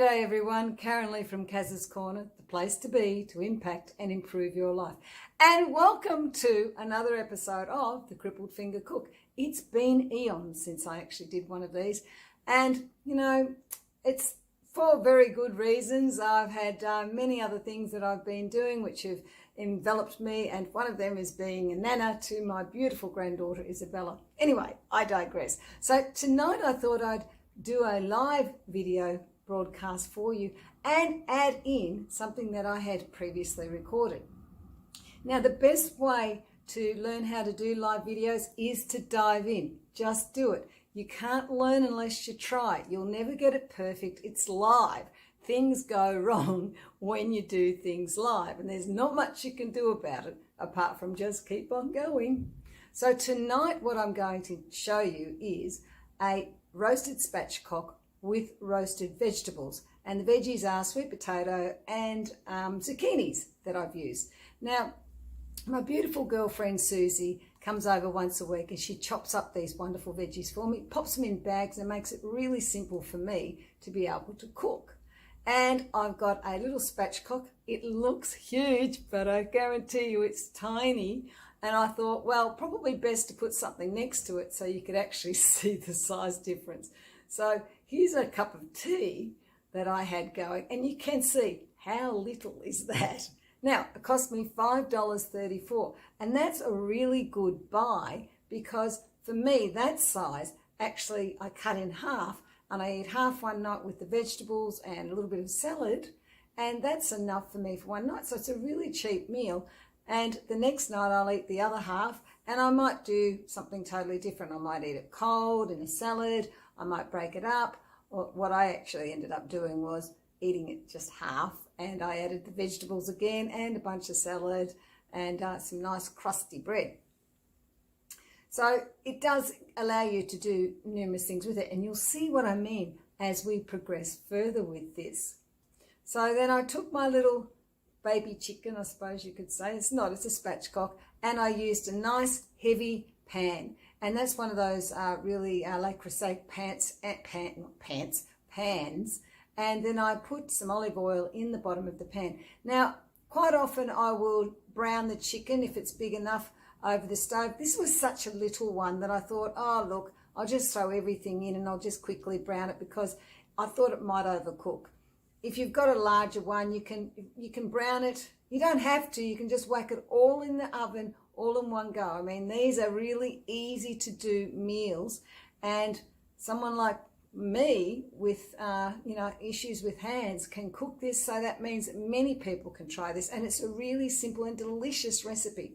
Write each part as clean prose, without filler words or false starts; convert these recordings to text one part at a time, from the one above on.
G'day everyone, Karen Lee from Kaz's Corner, the place to be to impact and improve your life. And welcome to another episode of The Crippled Finger Cook. It's been eons since I actually did one of these, and it's for very good reasons. I've had many other things that I've been doing which have enveloped me, and one of them is being a nana to my beautiful granddaughter Isabella. Anyway, I digress. So tonight I thought I'd do a live video broadcast for you and add in something that I had previously recorded. Now, the best way to learn how to do live videos is to dive in. Just do it. You can't learn unless you try. You'll never get it perfect. It's live. Things go wrong when you do things live, and there's not much you can do about it apart from just keep on going. So tonight what I'm going to show you is a roasted spatchcock with roasted vegetables, and the veggies are sweet potato and zucchinis that I've used. Now, my beautiful girlfriend Susie comes over once a week and she chops up these wonderful veggies for me, pops them in bags, and makes it really simple for me to be able to cook. And I've got a little spatchcock. It looks huge, but I guarantee you it's tiny. And I thought, well, probably best to put something next to it so you could actually see the size difference. So here's a cup of tea that I had going, and you can see how little is that. Now, it cost me $5.34, and that's a really good buy because for me, that size, actually I cut in half, and I eat half one night with the vegetables and a little bit of salad, and that's enough for me for one night. So it's a really cheap meal, and the next night I'll eat the other half, and I might do something totally different. I might eat it cold in a salad, I might break it up. Or what I actually ended up doing was eating it just half, and I added the vegetables again and a bunch of salad and some nice crusty bread. So it does allow you to do numerous things with it, and you'll see what I mean as we progress further with this. So then I took my little baby chicken, I suppose you could say. It's not, it's a spatchcock, and I used a nice heavy pan. And that's one of those really Le Creuset pans. And then I put some olive oil in the bottom of the pan. Now, quite often I will brown the chicken if it's big enough over the stove. This was such a little one that I thought, oh, look, I'll just throw everything in and I'll just quickly brown it because I thought it might overcook. If you've got a larger one, you can brown it. You don't have to. You can just whack it all in the oven all in one go. I mean, these are really easy to do meals, and someone like me with issues with hands can cook this, so that means that many people can try this, and it's a really simple and delicious recipe.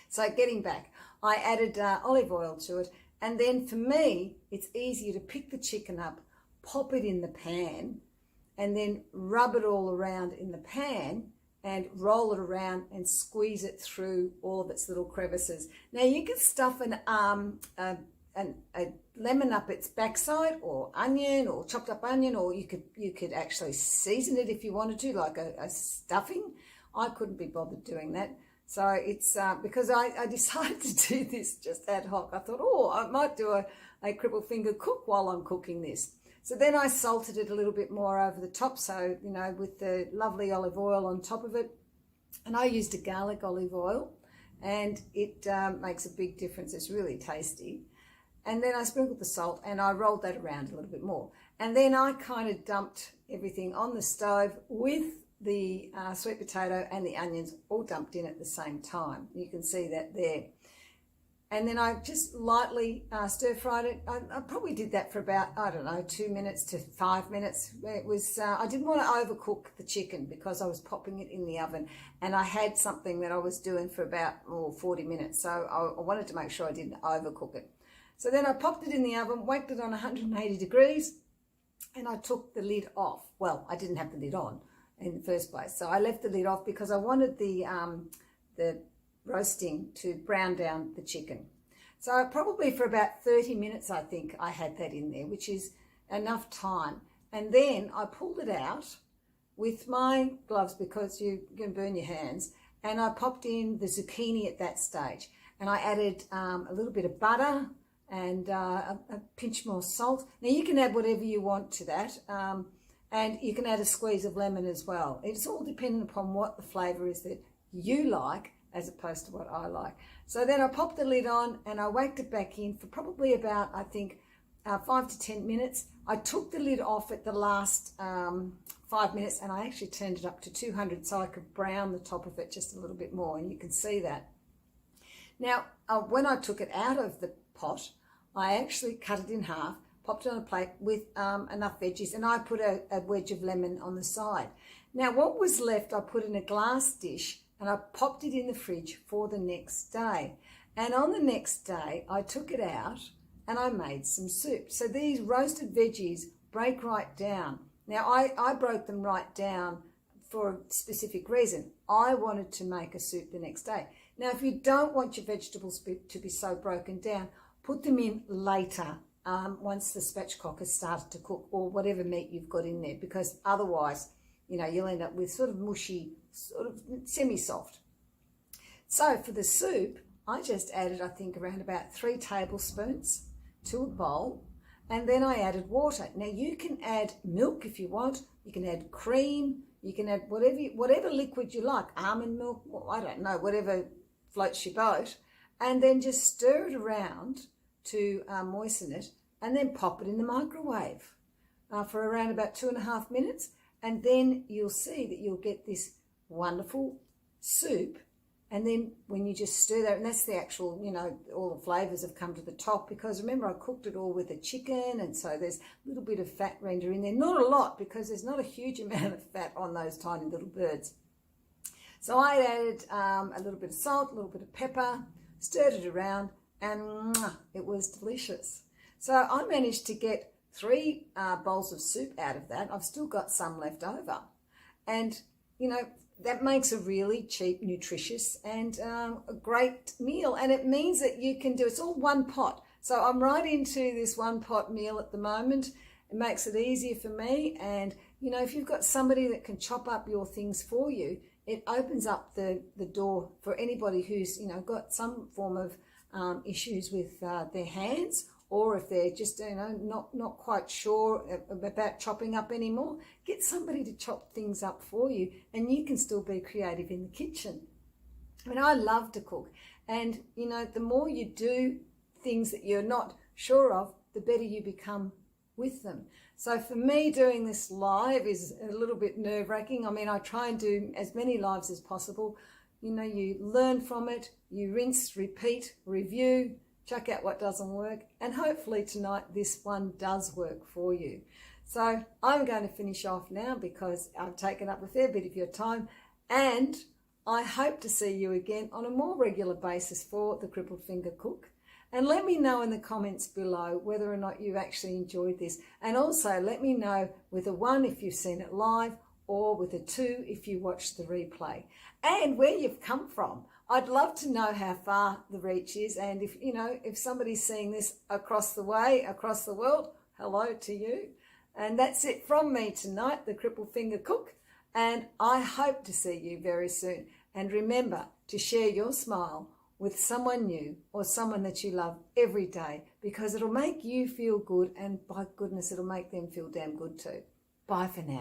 So getting back, I added olive oil to it, and then for me it's easier to pick the chicken up, pop it in the pan, and then rub it all around in the pan and roll it around and squeeze it through all of its little crevices. Now you could stuff a lemon up its backside, or onion, or chopped up onion, or you could actually season it if you wanted to, like a stuffing. I couldn't be bothered doing that. So it's because I decided to do this just ad hoc. I thought, oh, I might do a crippled finger cook while I'm cooking this. So then I salted it a little bit more over the top, so, with the lovely olive oil on top of it. And I used a garlic olive oil, and it makes a big difference. It's really tasty. And then I sprinkled the salt, and I rolled that around a little bit more. And then I kind of dumped everything on the stove with the sweet potato and the onions all dumped in at the same time. You can see that there. And then I just lightly stir-fried it. I probably did that for about, 2 minutes to 5 minutes. It was I didn't want to overcook the chicken because I was popping it in the oven, and I had something that I was doing for about 40 minutes. So I wanted to make sure I didn't overcook it. So then I popped it in the oven, whacked it on 180 degrees, and I took the lid off. Well, I didn't have the lid on in the first place, so I left the lid off because I wanted the roasting to brown down the chicken. So probably for about 30 minutes, I think I had that in there, which is enough time. And then I pulled it out with my gloves because you can burn your hands, and I popped in the zucchini at that stage. And I added a little bit of butter and a pinch more salt. Now you can add whatever you want to that. And you can add a squeeze of lemon as well. It's all dependent upon what the flavour is that you like as opposed to what I like. So then I popped the lid on and I whacked it back in for probably about, I think, 5 to 10 minutes. I took the lid off at the last 5 minutes and I actually turned it up to 200 so I could brown the top of it just a little bit more, and you can see that. Now, when I took it out of the pot, I actually cut it in half, popped it on a plate with enough veggies, and I put a wedge of lemon on the side. Now, what was left, I put in a glass dish and I popped it in the fridge for the next day. And on the next day, I took it out and I made some soup. So these roasted veggies break right down. Now, I broke them right down for a specific reason. I wanted to make a soup the next day. Now, if you don't want your vegetables to be so broken down, put them in later once the spatchcock has started to cook, or whatever meat you've got in there, because otherwise, you'll end up with sort of mushy, sort of semi-soft. So for the soup, I just added, I think, around about 3 tablespoons to a bowl, and then I added water. Now, you can add milk if you want. You can add cream. You can add whatever liquid you like, almond milk, I don't know, whatever floats your boat, and then just stir it around to moisten it, and then pop it in the microwave for around about 2.5 minutes, and then you'll see that you'll get this wonderful soup. And then when you just stir that, and that's the actual, all the flavours have come to the top, because remember I cooked it all with the chicken, and so there's a little bit of fat render in there. Not a lot, because there's not a huge amount of fat on those tiny little birds. So I added a little bit of salt, a little bit of pepper, stirred it around, and it was delicious. So I managed to get 3 bowls of soup out of that. I've still got some left over. And, that makes a really cheap, nutritious, and a great meal. And it means that you can do, it's all one pot. So I'm right into this one pot meal at the moment. It makes it easier for me. And, if you've got somebody that can chop up your things for you, it opens up the door for anybody who's, got some form of issues with their hands, or if they're just, not quite sure about chopping up anymore, get somebody to chop things up for you, and you can still be creative in the kitchen. I mean, I love to cook, and, the more you do things that you're not sure of, the better you become with them. So for me, doing this live is a little bit nerve-wracking. I mean, I try and do as many lives as possible. You learn from it, you rinse, repeat, review, chuck out what doesn't work, and hopefully tonight this one does work for you. So I'm going to finish off now because I've taken up a fair bit of your time, and I hope to see you again on a more regular basis for the Crippled Finger Cook. And let me know in the comments below whether or not you actually enjoyed this. And also let me know with a 1 if you've seen it live, or with a 2 if you watched the replay, and where you've come from. I'd love to know how far the reach is, and if somebody's seeing this across the way, across the world, hello to you. And that's it from me tonight, the Crippled Finger Cook, and I hope to see you very soon. And remember to share your smile with someone new or someone that you love every day, because it'll make you feel good, and by goodness, it'll make them feel damn good too. Bye for now.